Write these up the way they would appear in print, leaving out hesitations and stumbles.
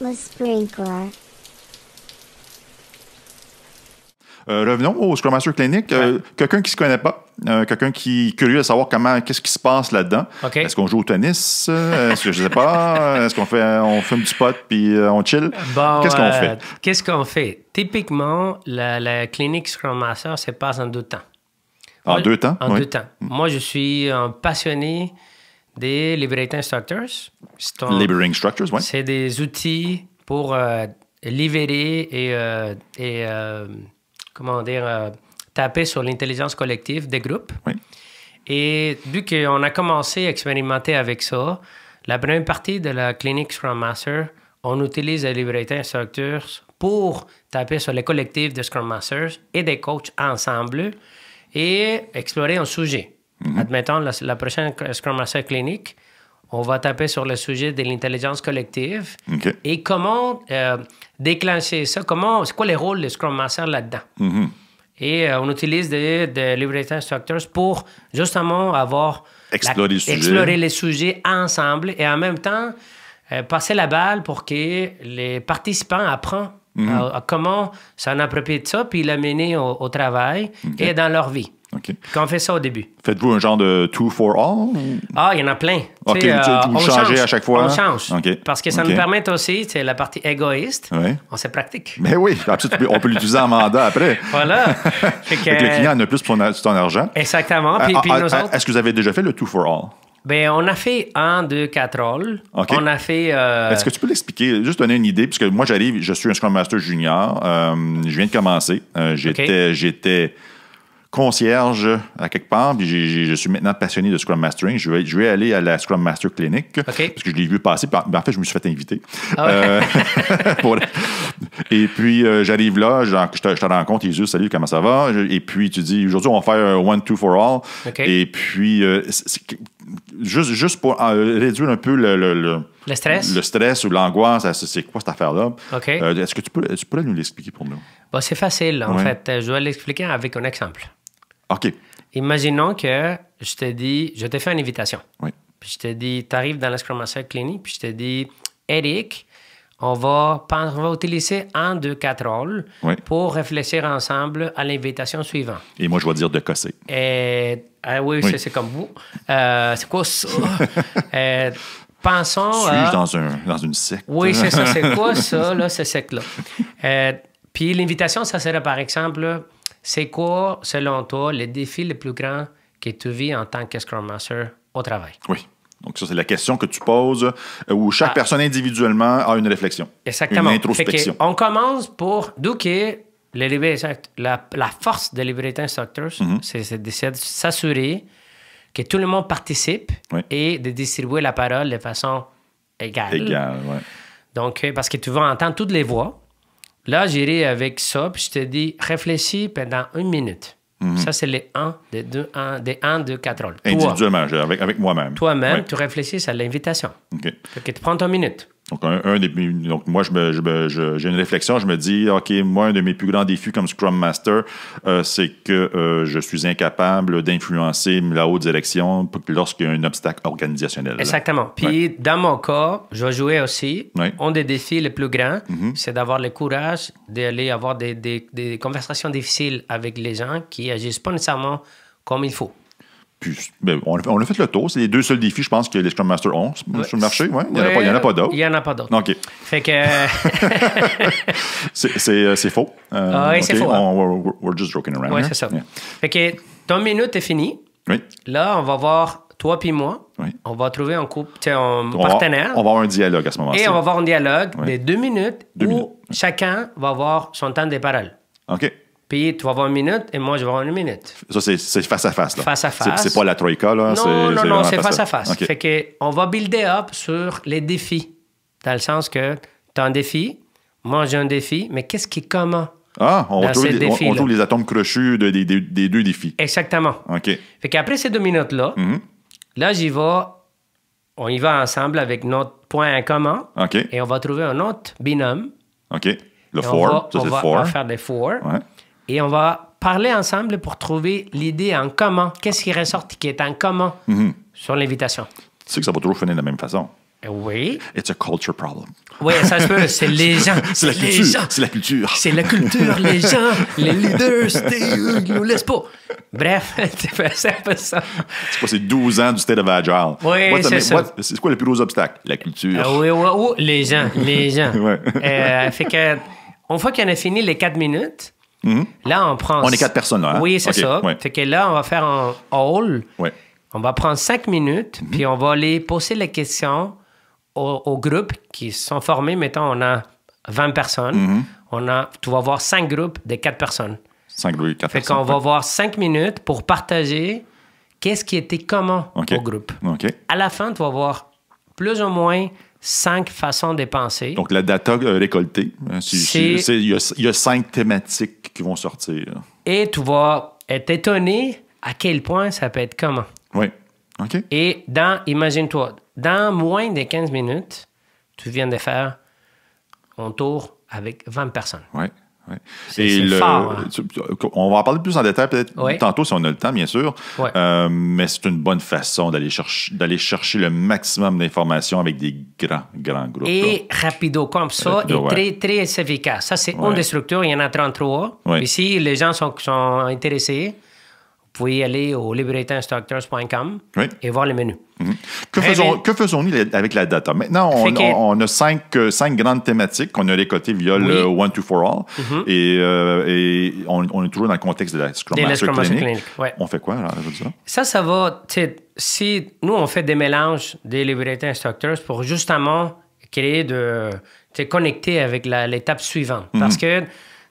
Le sprinkler. Revenons au Scrum Master Clinic. Quelqu'un qui ne se connaît pas, quelqu'un qui est curieux de savoir qu'est-ce qui se passe là-dedans. Okay. Est-ce qu'on joue au tennis? Est-ce que je sais pas? Est-ce on fume du pot puis on chill? Bon, qu'est-ce qu'on fait? Qu'est-ce qu'on fait? Typiquement, la clinique Scrum Master se passe en 2 temps. En 2 temps? En 2 temps. Moi, je suis un passionné des Liberator Instructors. Liberating Instructors, oui. C'est des outils pour libérer et comment dire, taper sur l'intelligence collective des groupes. Oui. Et vu qu'on a commencé à expérimenter avec ça, la première partie de la clinique Scrum Master, on utilise les Liberator Instructors pour taper sur les collectifs de Scrum Masters et des coachs ensemble et explorer un sujet. Admettons, la prochaine Scrum Master clinique, on va taper sur le sujet de l'intelligence collective et comment déclencher ça, c'est quoi les rôles des Scrum Master là-dedans. Et on utilise des Liberator Instructors pour justement explorer les sujets ensemble et en même temps passer la balle pour que les participants apprennent à comment s'en approprier de ça puis l'amener au travail et dans leur vie. Quand on fait ça au début. Faites-vous un genre de two for all? Ah, il y en a plein. OK, vous changez à chaque fois? On change. Parce que ça nous permet aussi, c'est la partie égoïste, on se pratique. Mais oui, on peut l'utiliser en mandat après. Voilà. Fait que le client en a plus pour ton argent. Exactement. Puis nous autres... Est-ce que vous avez déjà fait le two for all? Bien, on a fait 1, 2, 4 rôles. On a fait... Est-ce que tu peux l'expliquer? Juste donner une idée, puisque moi, je suis un Scrum Master junior. Je viens de commencer. J'étais concierge à quelque part, puis je suis maintenant passionné de Scrum Mastering. Je vais aller à la Scrum Master Clinic, parce que je l'ai vu passer, puis en fait, je me suis fait inviter. Et puis, j'arrive là, je te rencontre, Jésus, salut, comment ça va? Et puis, tu dis, aujourd'hui, on va faire un one, two for all. Et puis, juste pour réduire un peu le stress ou l'angoisse, c'est quoi cette affaire-là? Est-ce que tu pourrais nous l'expliquer pour nous? Bon, c'est facile, en fait. Je vais l'expliquer avec un exemple. OK. Imaginons que je te dis, je te fais une invitation. Oui. Puis je te dis, tu arrives dans la Scrum Master Clinic, puis je te dis, Eric, on va utiliser 1, 2, 4 rôles pour réfléchir ensemble à l'invitation suivante. Et moi, je vais dire de cosser. Oui. C'est comme vous. C'est quoi ça? Pensons Suis-je dans une secte? Oui, c'est ça. C'est quoi ça, là, ce secte-là? Puis l'invitation, ça serait, par exemple, c'est quoi, selon toi, le défi le plus grand que tu vis en tant que Scrum Master au travail? Oui. Donc, ça, c'est la question que tu poses où chaque personne individuellement a une réflexion. Exactement. Une introspection. On commence pour d'éduquer la force de Liberator Instructors, c'est de s'assurer que tout le monde participe et de distribuer la parole de façon égale. Donc, parce que tu vas entendre toutes les voix. Là, j'irai avec ça, puis je te dis, réfléchis pendant 1 minute. Ça, c'est les 1, des 1, 2, 4 rôles. Individuellement, avec moi-même. Toi-même, tu réfléchis à l'invitation. Fait que tu prends ton minute. Donc, moi, j'ai une réflexion. Je me dis, OK, moi, un de mes plus grands défis comme Scrum Master, c'est que je suis incapable d'influencer la haute direction lorsqu'il y a un obstacle organisationnel. Exactement. Puis, dans mon cas, je vais jouer aussi. Un des défis les plus grands, c'est d'avoir le courage d'aller avoir des conversations difficiles avec les gens qui agissent pas nécessairement comme il faut. Puis, on a fait le tour. C'est les 2 seuls défis, je pense, que les Scrum Masters ont sur le marché. Il n'y en a pas d'autres. Il n'y en a pas d'autres. OK. Fait que... c'est faux. Oui, c'est faux. We're just joking around. Oui, c'est ça. Fait que ton minute est finie. Là, on va voir, toi puis moi, on va trouver un couple, un partenaire. On va avoir un dialogue à ce moment-là. Et on va avoir un dialogue de 2 minutes où chacun va avoir son temps de parole. OK. Puis tu vas avoir 1 minute et moi, je vais avoir 1 minute. Ça, c'est face à face. Là. Face à face. C'est pas la troïka, là. Non, c'est face à face. Okay. Fait qu'on va builder up sur les défis. Dans le sens que tu as un défi, moi, j'ai un défi, mais qu'est-ce qui est commun? On trouve les atomes crochus des 2 défis. Exactement. OK. Fait qu'après ces 2 minutes-là, là, on y va ensemble avec notre point en commun. OK. Et on va trouver un autre binôme. OK. Le 4. On va faire des 4. Et on va parler ensemble pour trouver l'idée en commun. Qu'est-ce qui ressort qui est en commun sur l'invitation? Tu sais que ça va toujours finir de la même façon. Oui. It's a culture problem. Oui, ça se peut. C'est les gens. C'est la culture. C'est la culture. C'est la culture, les gens, les leaders, ils nous laissent pas. Bref, c'est un peu ça. C'est quoi, c'est 12 ans du State of Agile. Oui, c'est ça. C'est quoi le plus gros obstacle? La culture. Oui, les gens. Ouais. Fait que, une fois qu'on a fini les 4 minutes, là, on prend... On est 4 personnes, là. Hein? Oui, c'est ça. Ouais. Fait que là, on va faire un hall. Ouais. On va prendre 5 minutes, puis on va aller poser les questions aux groupes qui sont formés. Mettons, on a 20 personnes. Tu vas voir 5 groupes de 4 personnes. 5 groupes, 4 fait personnes. qu'on va voir 5 minutes pour partager qu'est-ce qui était commun au groupe. OK. À la fin, tu vas voir plus ou moins 5 façons de penser. Donc, la data récoltée, il y a 5 thématiques qui vont sortir. Et tu vas être étonné à quel point ça peut être commun. Oui. OK. Et imagine-toi, dans moins de 15 minutes, tu viens de faire un tour avec 20 personnes. Oui. Ouais. C'est fort. Hein? On va en parler plus en détail peut-être oui. tantôt si on a le temps, bien sûr. Oui. Mais c'est une bonne façon d'aller chercher le maximum d'informations avec des grands groupes. Et rapido, comme ça, et très, très efficace. Ça, c'est une des structures. Il y en a 33. Et si les gens sont intéressés, vous pouvez aller au liberatinstructors.com et voir le menu. Que faisons-nous avec la data? Maintenant, on a 5 grandes thématiques qu'on a récoltées via le One to For All. Et on est toujours dans le contexte de la Scrum Master Clinic. On fait quoi, alors, ça va... Si nous, on fait des mélanges des Liberating Instructors pour justement créer connecter avec l'étape suivante. Parce que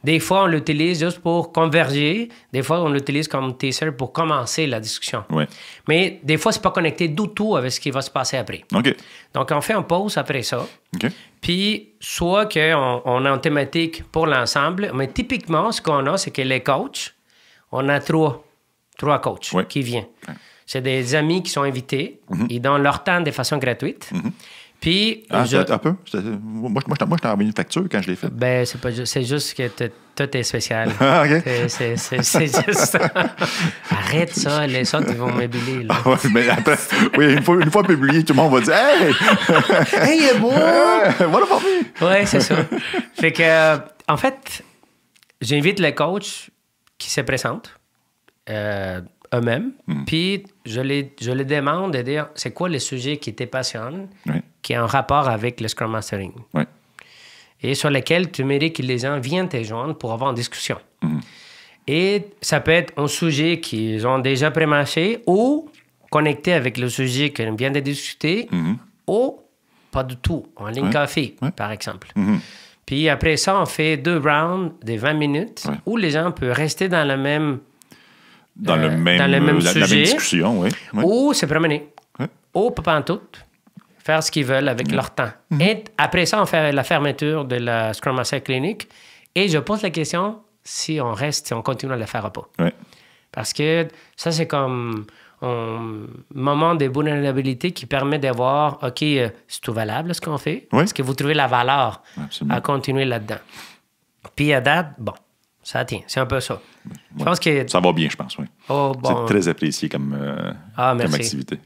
des fois, on l'utilise juste pour converger. Des fois, on l'utilise comme teaser pour commencer la discussion. Oui. Mais des fois, c'est pas connecté du tout avec ce qui va se passer après. OK. Donc, on fait une pause après ça. OK. Puis, soit qu'on a une thématique pour l'ensemble, mais typiquement, ce qu'on a, c'est que les coachs, on a trois coachs qui viennent. Okay. C'est des amis qui sont invités. Ils donnent leur temps de façon gratuite. Puis, un peu? Moi, je t'ai envoyé une facture quand je l'ai fait. Ben, c'est juste que tout est spécial. Ah, OK. C'est juste... Arrête ça, les autres, ils vont m'ébiller. Ouais, mais après, une fois publié, tout le monde va dire « Hey! Hey, il est beau! Voilà pour lui! » Oui, c'est ça. Fait que, en fait, j'invite les coachs qui se présentent eux-mêmes, puis je les demande de dire c'est quoi le sujet qui te passionne, qui a un rapport avec le Scrum Mastering. Oui. Et sur lequel tu mérites que les gens viennent te joindre pour avoir une discussion. Et ça peut être un sujet qu'ils ont déjà prémarché ou connecté avec le sujet qu'on vient de discuter ou pas du tout, en ligne café, par exemple. Puis après ça, on fait 2 rounds de 20 minutes où les gens peuvent rester dans le même la même discussion, ou se promener, ou pas en tout, faire ce qu'ils veulent avec leur temps. Et après ça, on fait la fermeture de la Scrum Master Clinic et je pose la question si on reste, si on continue à le faire ou pas. Parce que ça, c'est comme un moment de vulnérabilité qui permet de voir, OK, c'est tout valable ce qu'on fait? Est-ce que vous trouvez la valeur à continuer là-dedans? Puis à date, bon, ça tient. C'est un peu ça. Je pense que... Ça va bien, je pense, oui. Oh, bon. C'est très apprécié comme activité.